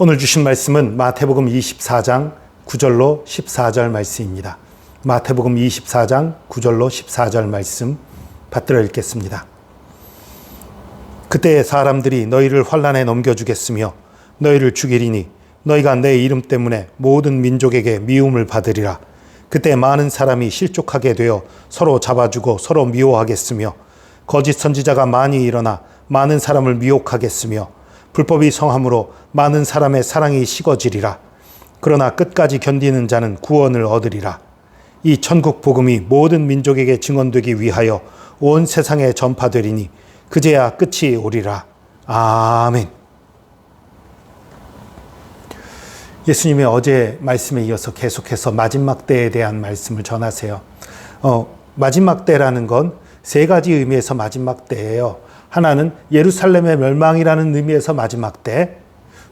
오늘 주신 말씀은 마태복음 24장 9절로 14절 말씀입니다. 마태복음 24장 9절로 14절 말씀 받들어 읽겠습니다. 그때 사람들이 너희를 환난에 넘겨주겠으며 너희를 죽이리니 너희가 내 이름 때문에 모든 민족에게 미움을 받으리라. 그때 많은 사람이 실족하게 되어 서로 잡아주고 서로 미워하겠으며 거짓 선지자가 많이 일어나 많은 사람을 미혹하겠으며 불법이 성함으로 많은 사람의 사랑이 식어지리라. 그러나 끝까지 견디는 자는 구원을 얻으리라. 이 천국 복음이 모든 민족에게 증언되기 위하여 온 세상에 전파되리니 그제야 끝이 오리라. 아멘. 예수님의 어제 말씀에 이어서 계속해서 마지막 때에 대한 말씀을 전하세요. 마지막 때라는 건 세 가지 의미에서 마지막 때예요. 하나는 예루살렘의 멸망이라는 의미에서 마지막 때,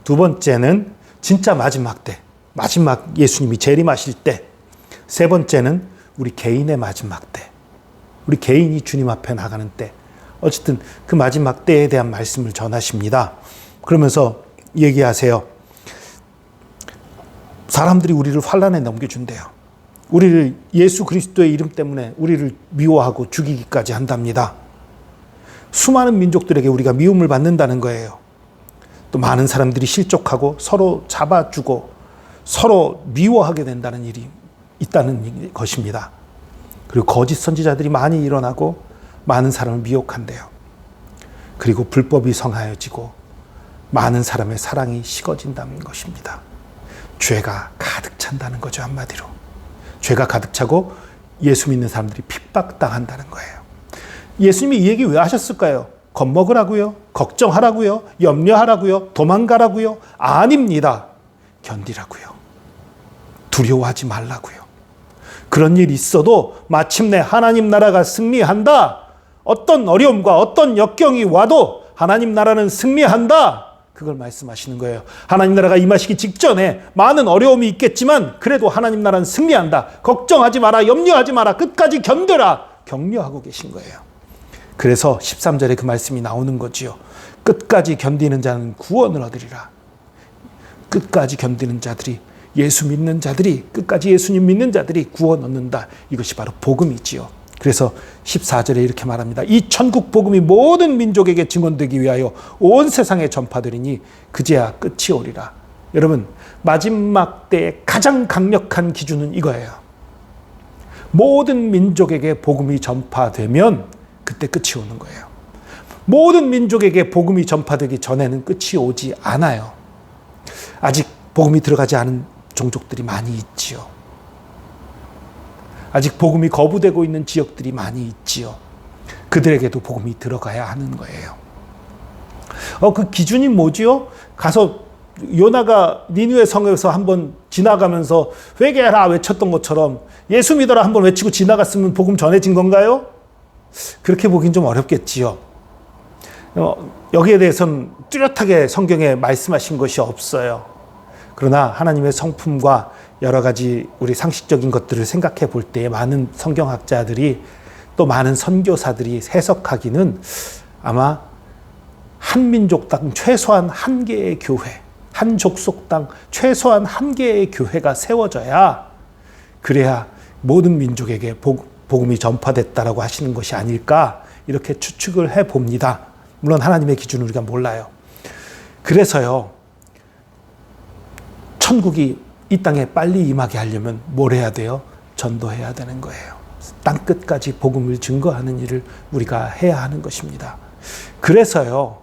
두 번째는 진짜 마지막 때, 마지막 예수님이 재림하실 때, 세 번째는 우리 개인의 마지막 때, 우리 개인이 주님 앞에 나가는 때, 어쨌든 그 마지막 때에 대한 말씀을 전하십니다. 그러면서 얘기하세요. 사람들이 우리를 환난에 넘겨준대요. 우리를 예수 그리스도의 이름 때문에 우리를 미워하고 죽이기까지 한답니다. 수많은 민족들에게 우리가 미움을 받는다는 거예요. 또 많은 사람들이 실족하고 서로 잡아주고 서로 미워하게 된다는 일이 있다는 것입니다. 그리고 거짓 선지자들이 많이 일어나고 많은 사람을 미혹한대요. 그리고 불법이 성하여지고 많은 사람의 사랑이 식어진다는 것입니다. 죄가 가득 찬다는 거죠, 한마디로. 죄가 가득 차고 예수 믿는 사람들이 핍박당한다는 거예요. 예수님이 이 얘기 왜 하셨을까요? 겁먹으라고요? 걱정하라고요? 염려하라고요? 도망가라고요? 아닙니다. 견디라고요. 두려워하지 말라고요. 그런 일이 있어도 마침내 하나님 나라가 승리한다. 어떤 어려움과 어떤 역경이 와도 하나님 나라는 승리한다. 그걸 말씀하시는 거예요. 하나님 나라가 임하시기 직전에 많은 어려움이 있겠지만 그래도 하나님 나라는 승리한다. 걱정하지 마라. 염려하지 마라. 끝까지 견뎌라. 격려하고 계신 거예요. 그래서 13절에 그 말씀이 나오는 거지요. 끝까지 견디는 자는 구원을 얻으리라. 끝까지 견디는 자들이, 예수 믿는 자들이, 끝까지 예수님 믿는 자들이 구원 얻는다. 이것이 바로 복음이지요. 그래서 14절에 이렇게 말합니다. 이 천국 복음이 모든 민족에게 증언되기 위하여 온 세상에 전파되리니 그제야 끝이 오리라. 여러분, 마지막 때의 가장 강력한 기준은 이거예요. 모든 민족에게 복음이 전파되면 그때 끝이 오는 거예요. 모든 민족에게 복음이 전파되기 전에는 끝이 오지 않아요. 아직 복음이 들어가지 않은 종족들이 많이 있지요. 아직 복음이 거부되고 있는 지역들이 많이 있지요. 그들에게도 복음이 들어가야 하는 거예요. 그 기준이 뭐지요? 가서 요나가 니느웨 성에서 한번 지나가면서 회개하라 외쳤던 것처럼 예수 믿어라 한번 외치고 지나갔으면 복음 전해진 건가요? 그렇게 보긴 좀 어렵겠지요. 여기에 대해서는 뚜렷하게 성경에 말씀하신 것이 없어요. 그러나 하나님의 성품과 여러 가지 우리 상식적인 것들을 생각해 볼 때 많은 성경학자들이 또 많은 선교사들이 해석하기는 아마 한 민족당 최소한 한 개의 교회, 한 족속당 최소한 한 개의 교회가 세워져야 그래야 모든 민족에게 복음이 전파됐다라고 하시는 것이 아닐까 이렇게 추측을 해 봅니다. 물론 하나님의 기준을 우리가 몰라요. 그래서요, 천국이 이 땅에 빨리 임하게 하려면 뭘 해야 돼요? 전도해야 되는 거예요. 땅 끝까지 복음을 증거하는 일을 우리가 해야 하는 것입니다. 그래서요,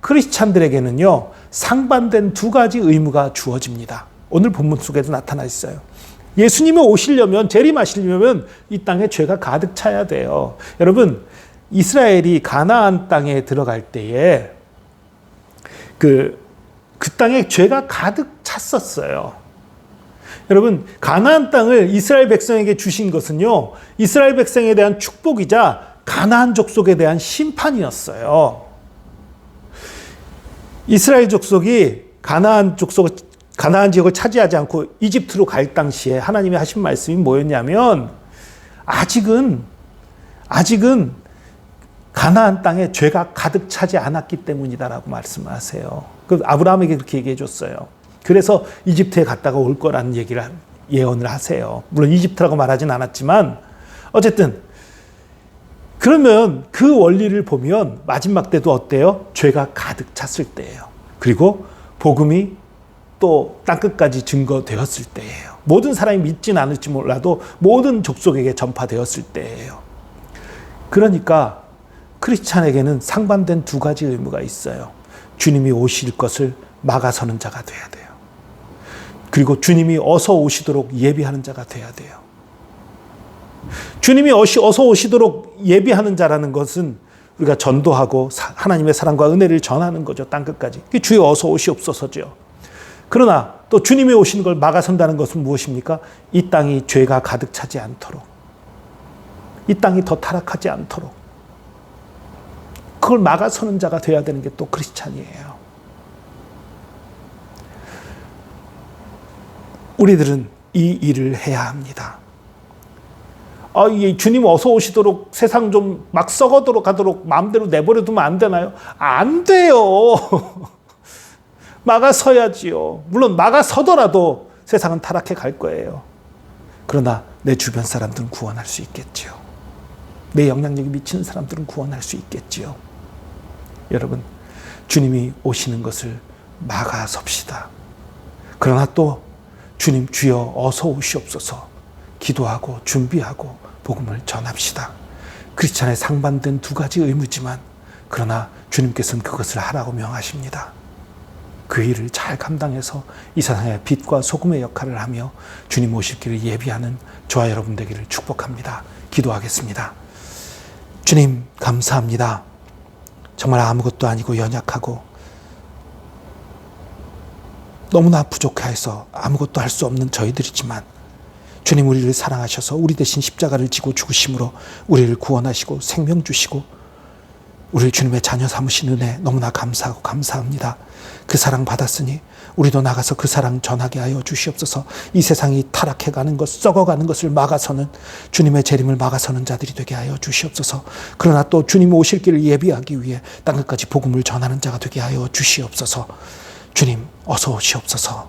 크리스찬들에게는요, 상반된 두 가지 의무가 주어집니다. 오늘 본문 속에도 나타나 있어요. 예수님이 오시려면, 재림하시려면 이 땅에 죄가 가득 차야 돼요. 여러분, 이스라엘이 가나안 땅에 들어갈 때에 그 땅에 죄가 가득 찼었어요. 여러분, 가나안 땅을 이스라엘 백성에게 주신 것은요, 이스라엘 백성에 대한 축복이자 가나안 족속에 대한 심판이었어요. 이스라엘 족속이 가나안 지역을 차지하지 않고 이집트로 갈 당시에 하나님이 하신 말씀이 뭐였냐면, 아직은 가나안 땅에 죄가 가득 차지 않았기 때문이다라고 말씀하세요. 그 아브라함에게 그렇게 얘기해 줬어요. 그래서 이집트에 갔다가 올 거라는 얘기를 예언을 하세요. 물론 이집트라고 말하진 않았지만 어쨌든 그러면 그 원리를 보면 마지막 때도 어때요? 죄가 가득 찼을 때예요. 그리고 복음이 또 땅끝까지 증거되었을 때예요. 모든 사람이 믿진 않을지 몰라도 모든 족속에게 전파되었을 때예요. 그러니까 크리스찬에게는 상반된 두 가지 의무가 있어요. 주님이 오실 것을 막아서는 자가 돼야 돼요. 그리고 주님이 어서 오시도록 예비하는 자가 돼야 돼요. 주님이 어서 오시도록 예비하는 자라는 것은 우리가 전도하고 하나님의 사랑과 은혜를 전하는 거죠. 땅끝까지. 그게 주여 어서 오시옵소서죠. 그러나 또 주님이 오시는 걸 막아선다는 것은 무엇입니까? 이 땅이 죄가 가득 차지 않도록, 이 땅이 더 타락하지 않도록 그걸 막아서는 자가 돼야 되는 게 또 크리스찬이에요. 우리들은 이 일을 해야 합니다. 주님 어서 오시도록 세상 좀 막 썩어도록 하도록 마음대로 내버려 두면 안 되나요? 안 돼요. 막아서야지요. 물론 막아서더라도 세상은 타락해 갈 거예요. 그러나 내 주변 사람들은 구원할 수 있겠지요. 내 영향력이 미치는 사람들은 구원할 수 있겠지요. 여러분, 주님이 오시는 것을 막아섭시다. 그러나 또 주님 주여 어서 오시옵소서 기도하고 준비하고 복음을 전합시다. 크리스찬의 상반된 두 가지 의무지만 그러나 주님께서는 그것을 하라고 명하십니다. 그 일을 잘 감당해서 이 세상의 빛과 소금의 역할을 하며 주님 오실 길을 예비하는 저와 여러분 되기를 축복합니다. 기도하겠습니다. 주님 감사합니다. 정말 아무것도 아니고 연약하고 너무나 부족해서 아무것도 할 수 없는 저희들이지만 주님 우리를 사랑하셔서 우리 대신 십자가를 지고 죽으심으로 우리를 구원하시고 생명 주시고 우리를 주님의 자녀 삼으신 은혜 너무나 감사하고 감사합니다. 그 사랑 받았으니 우리도 나가서 그 사랑 전하게 하여 주시옵소서. 이 세상이 타락해가는 것, 썩어가는 것을 막아서는 주님의 재림을 막아서는 자들이 되게 하여 주시옵소서. 그러나 또 주님 오실 길을 예비하기 위해 땅끝까지 복음을 전하는 자가 되게 하여 주시옵소서. 주님 어서 오시옵소서.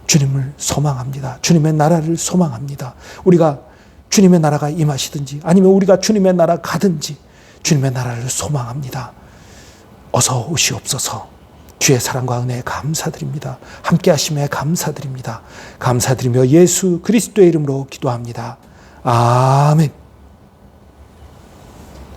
주님을 소망합니다. 주님의 나라를 소망합니다. 우리가 주님의 나라가 임하시든지 아니면 우리가 주님의 나라 가든지 주님의 나라를 소망합니다. 어서 오시옵소서. 주의 사랑과 은혜에 감사드립니다. 함께 하심에 감사드립니다. 감사드리며 예수 그리스도의 이름으로 기도합니다. 아멘.